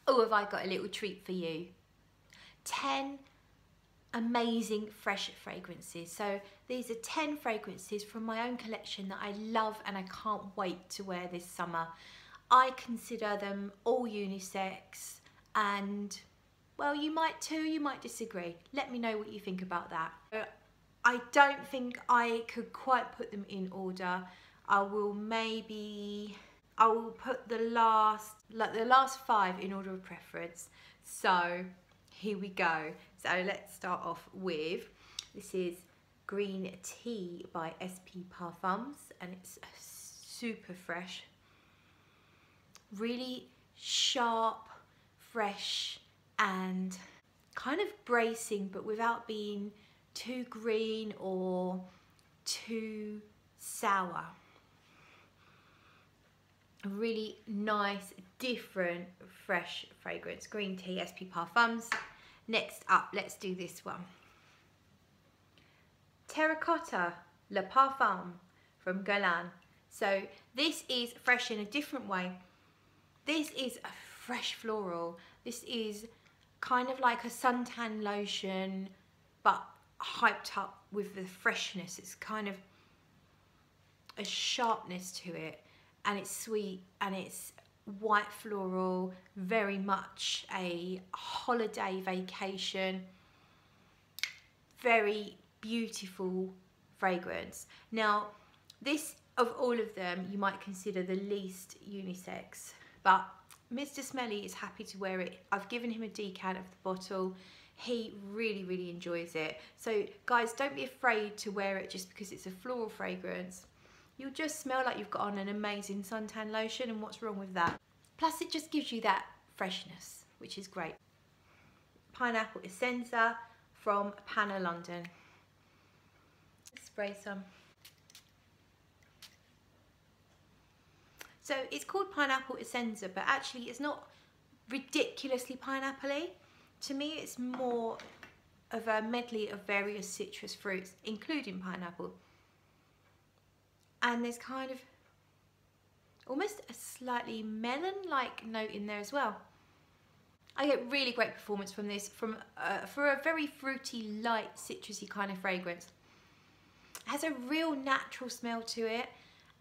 Oh, have I got a little treat for you. 10 amazing fresh fragrances. So these are 10 fragrances from my own collection that I love and I can't wait to wear this summer. I consider them all unisex, and well, you might too, you might disagree. Let me know what you think about that. I don't think I could quite put them in order. I will put the last 5 in order of preference. So here we go. So let's start off with, this is Green Tea by SP Parfums, and it's super fresh. Really sharp, fresh, and kind of bracing, but without being too green or too sour. A really nice, different, fresh fragrance. Green Tea, SP Parfums. Next up, let's do this one. Terracotta Le Parfum from Galan. So this is fresh in a different way. This is a fresh floral. This is kind of like a suntan lotion, but hyped up with the freshness. It's kind of a sharpness to it, and it's sweet, and it's white floral, very much a holiday vacation, very beautiful fragrance. Now this, of all of them, you might consider the least unisex, but Mr. Smelly is happy to wear it. I've given him a decant of the bottle. He really, really enjoys it. So guys, don't be afraid to wear it just because it's a floral fragrance. You'll just smell like you've got on an amazing suntan lotion, and what's wrong with that? Plus it just gives you that freshness, which is great. Pineapple Essenza from Panda, London. Let's spray some. So it's called Pineapple Essenza, but actually it's not ridiculously pineapple-y. To me, it's more of a medley of various citrus fruits, including pineapple. And there's kind of almost a slightly melon-like note in there as well. I get really great performance from this, for a very fruity, light, citrusy kind of fragrance. It has a real natural smell to it,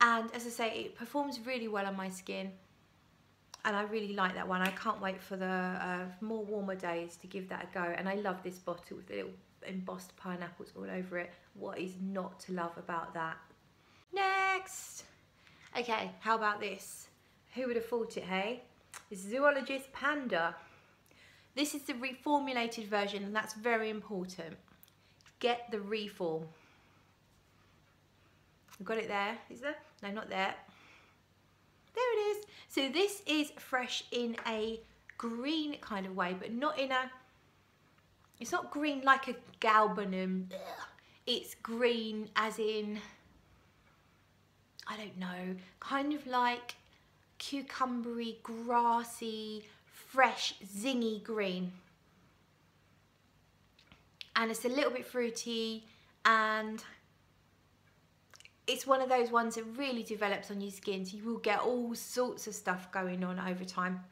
and as I say, it performs really well on my skin, and I really like that one. I can't wait for the more warmer days to give that a go. And I love this bottle with the little embossed pineapples all over it. What is not to love about that? Next! Okay, how about this? Who would have thought it, hey? Zoologist Panda. This is the reformulated version, and that's very important. Get the reform. I've got it there. Is there? No, not there. There it is. So this is fresh in a green kind of way, but not in a... It's not green like a galbanum. It's green as in... I don't know, kind of like cucumbery, grassy, fresh, zingy green. And it's a little bit fruity, and it's one of those ones that really develops on your skin, so you will get all sorts of stuff going on over time.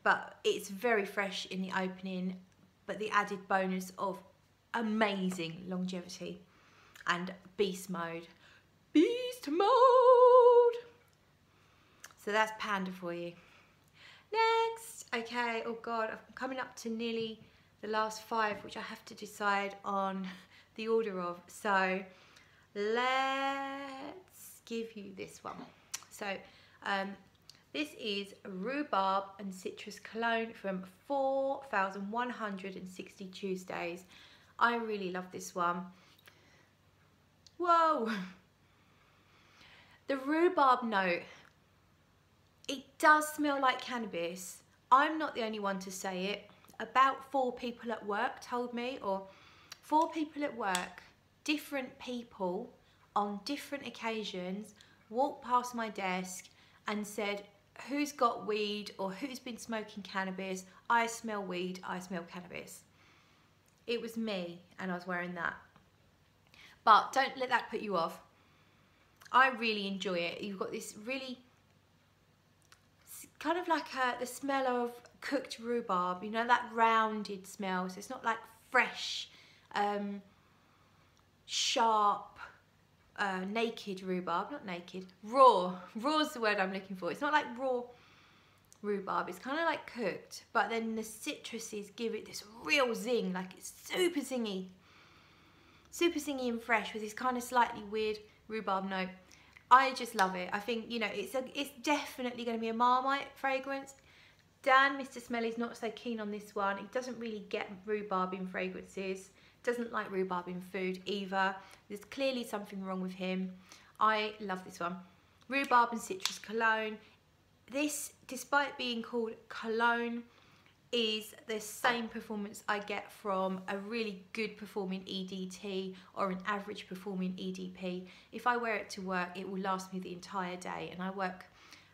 But it's very fresh in the opening, but the added bonus of amazing longevity and beast mode. Beast mode! So that's Panda for you. Next, okay, oh God, I'm coming up to nearly the last 5, which I have to decide on the order of. So let's give you this one. So this is Rhubarb and Citrus Cologne from 4,160 Tuesdays. I really love this one. Whoa! The rhubarb note, it does smell like cannabis. I'm not the only one to say it. About 4 people at work told me, or 4 people at work, different people on different occasions, walked past my desk and said, who's got weed or who's been smoking cannabis? I smell weed, I smell cannabis. It was me and I was wearing that. But don't let that put you off. I really enjoy it. You've got this really kind of like the smell of cooked rhubarb, you know, that rounded smell. So it's not like fresh, sharp, naked rhubarb, not naked, raw. Raw is the word I'm looking for. It's not like raw rhubarb, it's kind of like cooked, but then the citruses give it this real zing, like it's super zingy and fresh with this kind of slightly weird rhubarb note. I just love it. I think, you know, it's definitely going to be a Marmite fragrance. Dan, Mr. Smelly's not so keen on this one. He doesn't really get rhubarb in fragrances, doesn't like rhubarb in food either. There's clearly something wrong with him. I love this one. Rhubarb and Citrus Cologne. This, despite being called cologne, is the same performance I get from a really good performing EDT or an average performing EDP. If I wear it to work, it will last me the entire day, and I work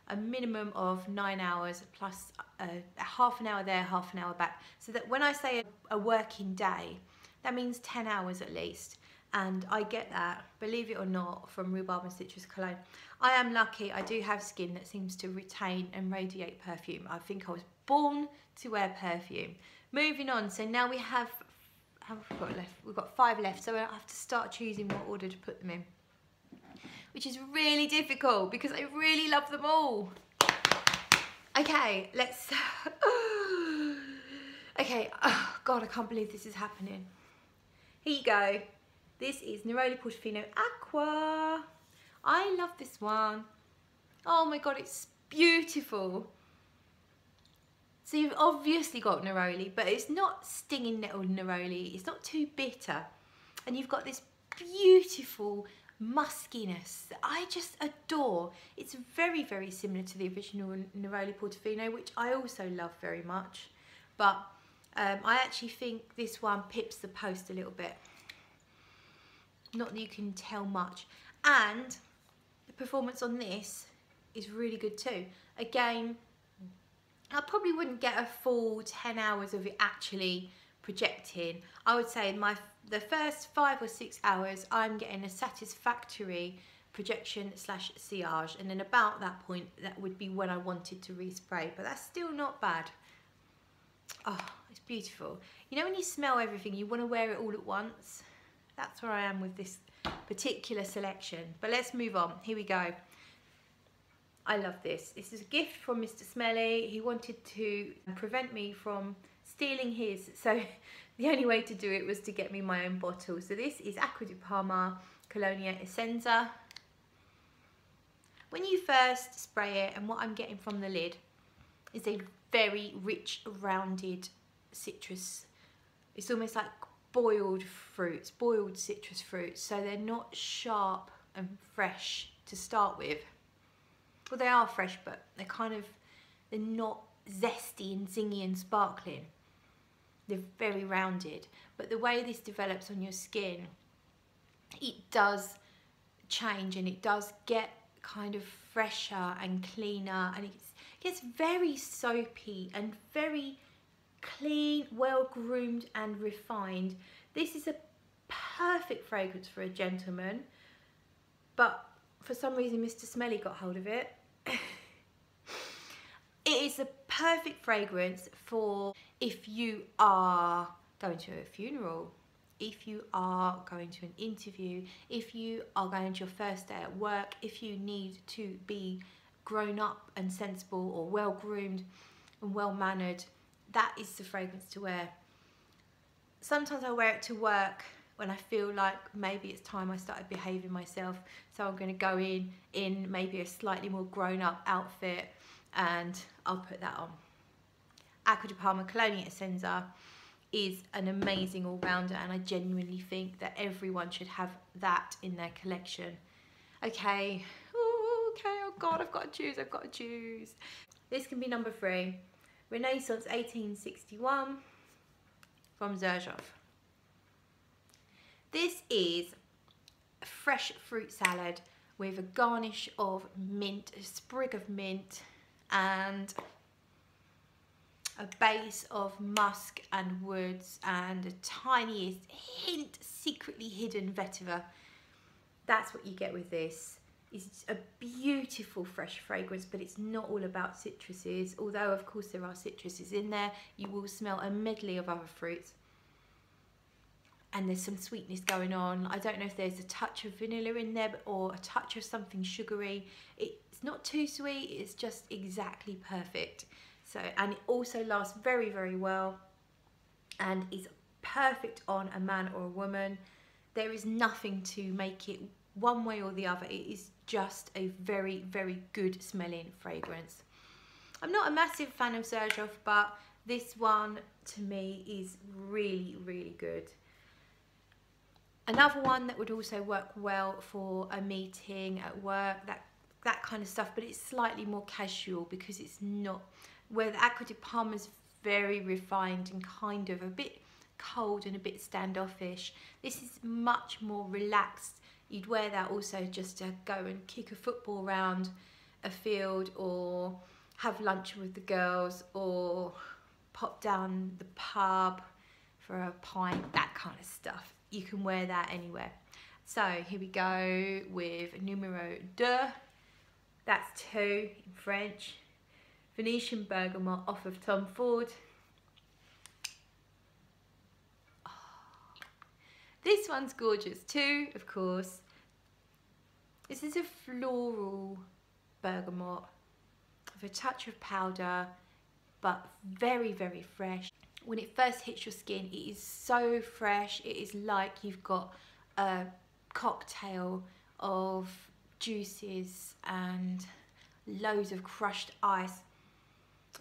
a minimum of 9 hours plus half an hour there, half an hour back. So that when I say a working day, that means 10 hours at least. And I get that, believe it or not, from Rhubarb and Citrus Cologne. I am lucky, I do have skin that seems to retain and radiate perfume. I think I was born to wear perfume. Moving on, so now we have, how have we got left? We've got 5 left, so I have to start choosing what order to put them in. Which is really difficult because I really love them all. Okay, let's, okay, oh God, I can't believe this is happening. Here you go. This is Neroli Portofino Aqua. I love this one. Oh my God, it's beautiful. So you've obviously got Neroli, but it's not stinging little Neroli. It's not too bitter. And you've got this beautiful muskiness that I just adore. It's very, very similar to the original Neroli Portofino, which I also love very much. But I actually think this one pips the post a little bit. Not that you can tell much. And the performance on this is really good too. Again, I probably wouldn't get a full 10 hours of it actually projecting. I would say the first 5 or 6 hours I'm getting a satisfactory projection slash sillage, and then about that point that would be when I wanted to respray, but that's still not bad. Oh, it's beautiful. You know when you smell everything, you want to wear it all at once? That's where I am with this particular selection. But let's move on. Here we go. I love this. This is a gift from Mr. Smelly. He wanted to prevent me from stealing his. So the only way to do it was to get me my own bottle. So this is Acqua di Parma, Colonia Essenza. When you first spray it, and what I'm getting from the lid is a very rich, rounded citrus. It's almost like boiled fruits, boiled citrus fruits, so they're not sharp and fresh to start with. Well, they are fresh, but they're not zesty and zingy and sparkling. They're very rounded. But the way this develops on your skin, it does change, and it does get kind of fresher and cleaner, and it gets very soapy and very clean, well groomed and refined. This is a perfect fragrance for a gentleman, but for some reason Mr. Smelly got hold of it. It is a perfect fragrance for if you are going to a funeral, if you are going to an interview, if you are going to your first day at work, if you need to be grown up and sensible or well groomed and well mannered. That is the fragrance to wear. Sometimes I wear it to work when I feel like maybe it's time I started behaving myself. So I'm going to go in maybe a slightly more grown-up outfit, and I'll put that on. Acqua di Parma Colonia Essenza is an amazing all-rounder, and I genuinely think that everyone should have that in their collection. Okay. Ooh, okay, oh God, I've got to choose. This can be number 3. Renaissance 1861 from Zurafa. This is a fresh fruit salad with a garnish of mint, a sprig of mint, and a base of musk and woods and a tiniest hint secretly hidden vetiver. That's what you get with this. It's a beautiful fresh fragrance, but it's not all about citruses. Although of course there are citruses in there, you will smell a medley of other fruits. And there's some sweetness going on. I don't know if there's a touch of vanilla in there or a touch of something sugary. It's not too sweet, it's just exactly perfect. So, and it also lasts very, very well and is perfect on a man or a woman. There is nothing to make it one way or the other. It is just a very, very good smelling fragrance. I'm not a massive fan of Zurafa, but this one to me is really, really good. Another one that would also work well for a meeting at work, that kind of stuff, but it's slightly more casual because it's not, where the Acqua di Parma is very refined and kind of a bit cold and a bit standoffish. This is much more relaxed. You'd wear that also just to go and kick a football around a field or have lunch with the girls or pop down the pub for a pint, that kind of stuff. You can wear that anywhere. So here we go with numero 2. That's 2 in French. Venetian bergamot off of Tom Ford. Oh, this one's gorgeous too, of course. This is a floral bergamot with a touch of powder, but very, very fresh. When it first hits your skin, it is so fresh. It is like you've got a cocktail of juices and loads of crushed ice.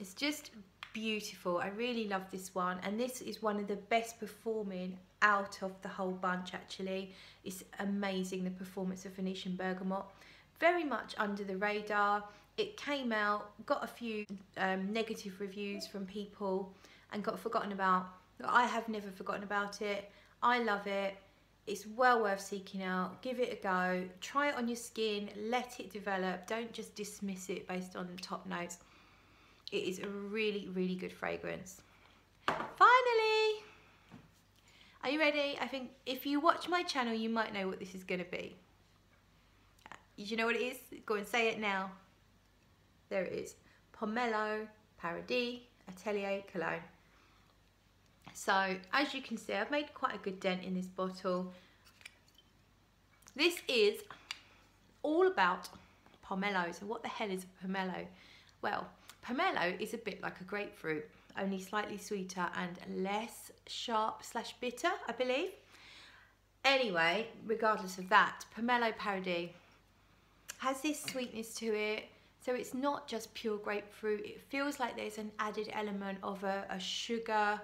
It's just beautiful. I really love this one, and this is one of the best performing out of the whole bunch actually. It's amazing, the performance of Venetian bergamot. Very much under the radar. It came out, got a few negative reviews from people and got forgotten about. I have never forgotten about it. I love it. It's well worth seeking out. Give it a go. Try it on your skin. Let it develop. Don't just dismiss it based on the top notes. It is a really, really good fragrance. Finally! Are you ready? I think if you watch my channel, you might know what this is going to be. You know what it is? Go and say it now. There it is. Pomelo Paradis Atelier Cologne. So, as you can see, I've made quite a good dent in this bottle. This is all about pomelo. So what the hell is a pomelo? Well, pomelo is a bit like a grapefruit, only slightly sweeter and less sharp / bitter, I believe. Anyway, regardless of that, Pomelo Paradis has this sweetness to it. So it's not just pure grapefruit. It feels like there's an added element of a sugar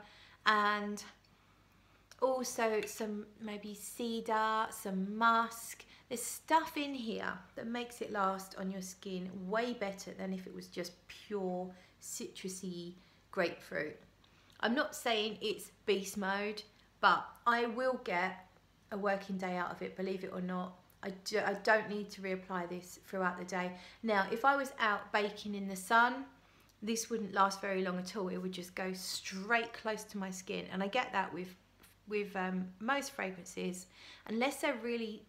and also some maybe cedar, some musk. There's stuff in here that makes it last on your skin way better than if it was just pure citrusy grapefruit. I'm not saying it's beast mode, but I will get a working day out of it, believe it or not. I don't need to reapply this throughout the day. Now, if I was out baking in the sun, this wouldn't last very long at all. It would just go straight close to my skin. And I get that with most fragrances, unless they're really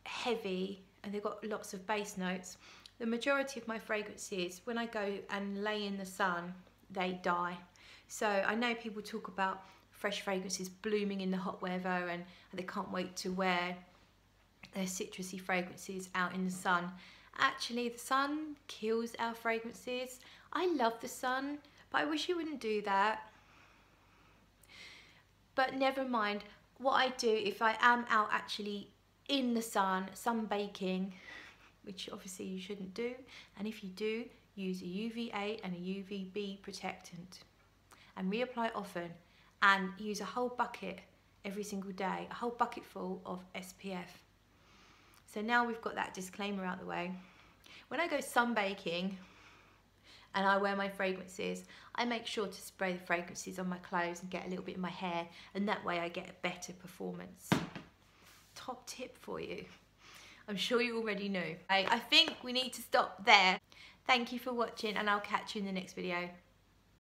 heavy and they've got lots of base notes. The majority of my fragrances, when I go and lay in the sun, they die. So I know people talk about fresh fragrances blooming in the hot weather and they can't wait to wear their citrusy fragrances out in the sun. Actually, the sun kills our fragrances. I love the sun, but I wish you wouldn't do that. But never mind. What I do if I am out actually in the sun, sunbaking, which obviously you shouldn't do, and if you do, use a UVA and a UVB protectant and reapply often, and use a whole bucket every single day, a whole bucket full of SPF. So now we've got that disclaimer out the way. When I go sunbaking and I wear my fragrances, I make sure to spray the fragrances on my clothes and get a little bit in my hair, and that way I get a better performance. Top tip for you. I'm sure you already knew. I think we need to stop there. Thank you for watching, and I'll catch you in the next video.